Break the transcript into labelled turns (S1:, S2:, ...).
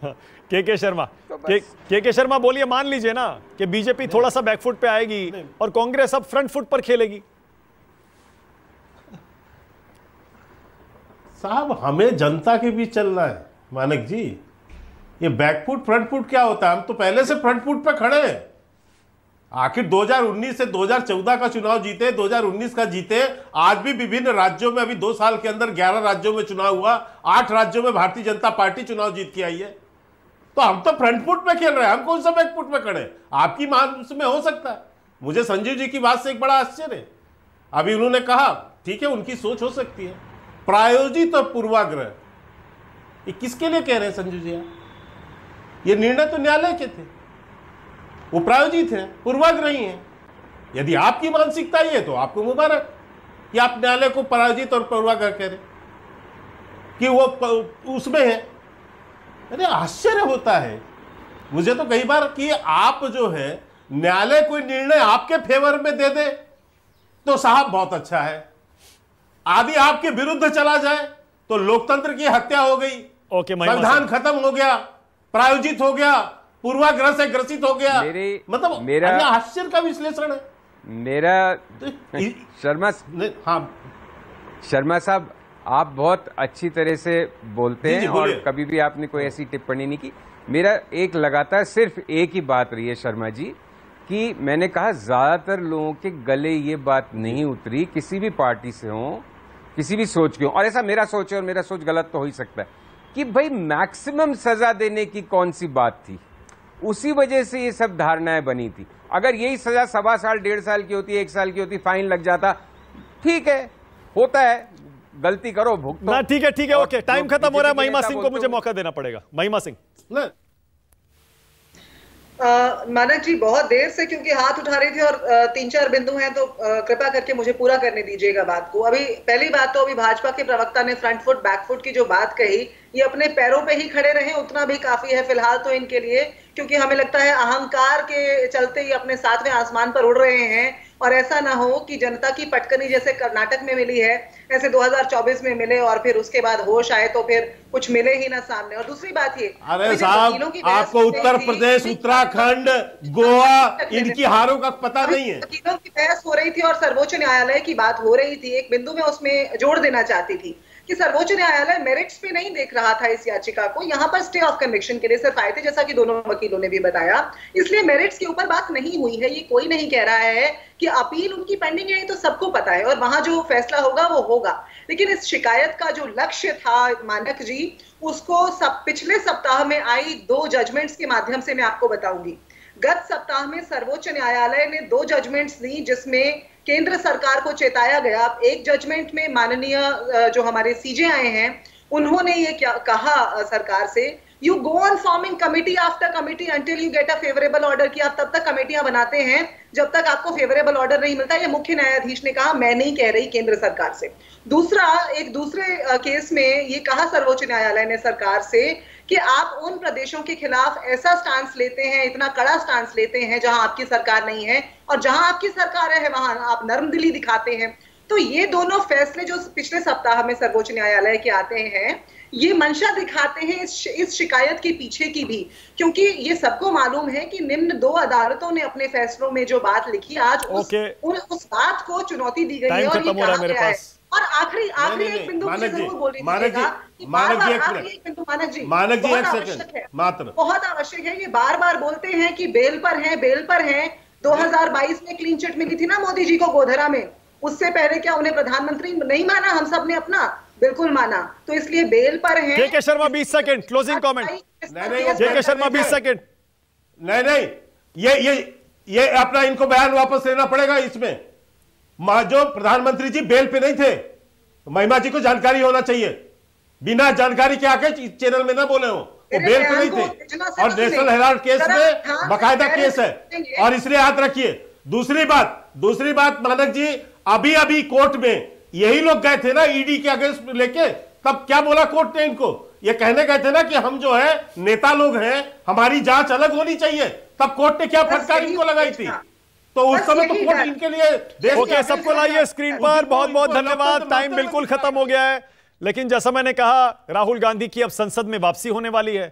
S1: के शर्मा, के शर्मा बोलिए, मान लीजिए ना कि बीजेपी थोड़ा सा बैकफुट पे आएगी और कांग्रेस अब फ्रंट फुट पर खेलेगी।
S2: साहब हमें जनता के बीच चलना है मानक जी। ये बैकफुट फ्रंट फुट क्या होता है? हम तो पहले से फ्रंट फुट पे खड़े हैं। आखिर 2019 से 2014 का चुनाव जीते, 2019 का जीते, आज भी विभिन्न राज्यों में, अभी 2 साल के अंदर 11 राज्यों में चुनाव हुआ, 8 राज्यों में भारतीय जनता पार्टी चुनाव जीत के आई है। तो हम तो फ्रंट फुट पे खेल रहे हैं, हम कौन सा बैक फुट पे खड़े हैं? आपकी मान में हो सकता है। मुझे संजीव जी की बात से एक बड़ा आश्चर्य है। अभी उन्होंने कहा, ठीक है, उनकी सोच हो सकती है, प्रायोजित और पूर्वाग्रह, ये किसके लिए कह रहे हैं संजीव जी? ये निर्णय तो न्यायालय के थे, वो प्रायोजित है, पूर्वाग्रही है। यदि आपकी मानसिकता ये है तो आपको मुबारक कि आप न्यायालय को प्रायोजित और पूर्वाग्रह कह रहे कि वो उसमें है। अरे आश्चर्य होता है मुझे तो कई बार कि आप जो है न्यायालय कोई निर्णय आपके फेवर में दे दे तो साहब बहुत अच्छा है, आदि आपके विरुद्ध चला जाए तो लोकतंत्र की हत्या हो गई, संविधान खत्म हो गया, प्रायोजित हो गया, पूर्वाग्रह से ग्रसित हो गया। मतलब मेरा आश्चर्य का विश्लेषण है
S3: मेरा। शर्मा साहब, आप बहुत अच्छी तरह से बोलते हैं और कभी भी आपने कोई ऐसी टिप्पणी नहीं की। मेरा एक लगातार सिर्फ एक ही बात रही है शर्मा जी कि मैंने कहा ज्यादातर लोगों के गले ये बात नहीं उतरी, किसी भी पार्टी से हो, किसी भी सोच के हो, और ऐसा मेरा सोच है और मेरा सोच गलत तो हो ही सकता है, कि भाई मैक्सिमम सजा देने की कौन सी बात थी। उसी वजह से ये सब धारणाएं बनी थी। अगर यही सजा 1.25 साल 1.5 साल की होती, 1 साल की होती, फाइन लग जाता, ठीक है, होता है, गलती करो भुगतो
S1: ना, ठीक है, ओके, टाइम खत्म हो रहा है। महिमा सिंह को मुझे मौका देना पड़ेगा। महिमा सिंह।
S4: मानक जी बहुत देर से क्योंकि हाथ उठा रही थी और 3-4 बिंदु हैं तो कृपया करके मुझे पूरा करने दीजिएगा बात को। अभी पहली बात तो अभी भाजपा के प्रवक्ता ने फ्रंट फुट बैक फुट की जो बात कही, ये अपने पैरों पे ही खड़े रहे उतना भी काफी है फिलहाल तो इनके लिए, क्योंकि हमें लगता है अहंकार के चलते ही अपने 7वें आसमान पर उड़ रहे हैं। और ऐसा ना हो कि जनता की पटकनी जैसे कर्नाटक में मिली है ऐसे 2024 में मिले और फिर उसके बाद होश आए तो फिर कुछ मिले ही ना सामने। और दूसरी बात ये,
S2: अरे साहब आपको उत्तर प्रदेश, उत्तराखंड, गोवा, इनकी हारों का पता नहीं है।
S4: वकीलों की बहस हो रही थी और सर्वोच्च न्यायालय की बात हो रही थी। एक बिंदु में उसमें जोड़ देना चाहती थी कि सर्वोच्च न्यायालय मेरिट्स पे नहीं देख रहा था इस याचिका को, यहाँ पर स्टे ऑफ कन्विक्शन के लिए सिर्फ आए थे, जैसा कि दोनों वकीलों ने भी बताया। इसलिए मेरिट्स के ऊपर बात नहीं हुई है। ये कोई नहीं कह रहा है कि अपील उनकी पेंडिंग है, तो सबको पता है और वहां जो फैसला होगा वो होगा। लेकिन इस शिकायत का जो लक्ष्य था मानक जी, उसको पिछले सप्ताह में आई 2 जजमेंट्स के माध्यम से मैं आपको बताऊंगी। गत सप्ताह में सर्वोच्च न्यायालय ने 2 जजमेंट्स दी जिसमें केंद्र सरकार को चेताया गया। एक जजमेंट में माननीय जो हमारे सीजे आए हैं उन्होंने ये क्या कहा सरकार से, you go on forming committee after committee until you get a favourable order, कि आप तब तक कमेटियां बनाते हैं जब तक आपको फेवरेबल ऑर्डर नहीं मिलता। ये मुख्य न्यायाधीश ने कहा, मैं नहीं कह रही केंद्र सरकार से। दूसरा, एक दूसरे केस में ये कहा सर्वोच्च न्यायालय ने सरकार से कि आप उन प्रदेशों के खिलाफ ऐसा स्टांस लेते हैं, इतना कड़ा स्टांस लेते हैं जहां आपकी सरकार नहीं है, और जहां आपकी सरकार है वहां आप नर्मदिली दिखाते हैं। तो ये दोनों फैसले जो पिछले सप्ताह में सर्वोच्च न्यायालय के आते हैं, ये मंशा दिखाते हैं इस शिकायत के पीछे की भी, क्योंकि ये सबको मालूम है कि निम्न 2 अदालतों ने अपने फैसलों में जो बात लिखी, आज उस बात को चुनौती दी गई है और ये कहा गया है। और आखिरी एक बिंदु मुझे जरूर बोल रही
S2: मानक जी
S4: बहुत आवश्यक है, ये बार बार बोलते हैं कि बेल पर हैं। 2022 में क्लीन चिट मिली थी ना मोदी जी को गोधरा में, उससे पहले क्या उन्हें प्रधानमंत्री नहीं माना? हम सब ने अपना बिल्कुल माना, तो इसलिए बेल पर हैं।
S1: के शर्मा 20 सेकंड क्लोजिंग कमेंट। के शर्मा 20 सेकंड।
S2: नहीं, ये अपना इनको बयान वापस लेना पड़ेगा। इसमें जो प्रधानमंत्री जी बेल पे नहीं थे, महिमा जी को जानकारी होना चाहिए। बिना जानकारी के आके चैनल में ना बोले हो, वो बेल पे नहीं थे और नेशनल हेराल्ड केस में बाकायदा केस है, और इसलिए याद रखिए। दूसरी बात मानक जी, अभी कोर्ट में यही लोग गए थे ना ईडी के अगेंस्ट लेके, तब क्या बोला कोर्ट ने इनको? ये कहने गए थे ना कि हम जो है नेता लोग हैं, हमारी जांच अलग होनी चाहिए। तब कोर्ट ने क्या फटकार इनको लगाई थी? तो उस समय तो कोर्ट इनके लिए
S1: ओके, सबको लाइए स्क्रीन पर। बहुत बहुत धन्यवाद। टाइम बिल्कुल खत्म हो गया है, लेकिन जैसा मैंने कहा, राहुल गांधी की अब संसद में वापसी होने वाली है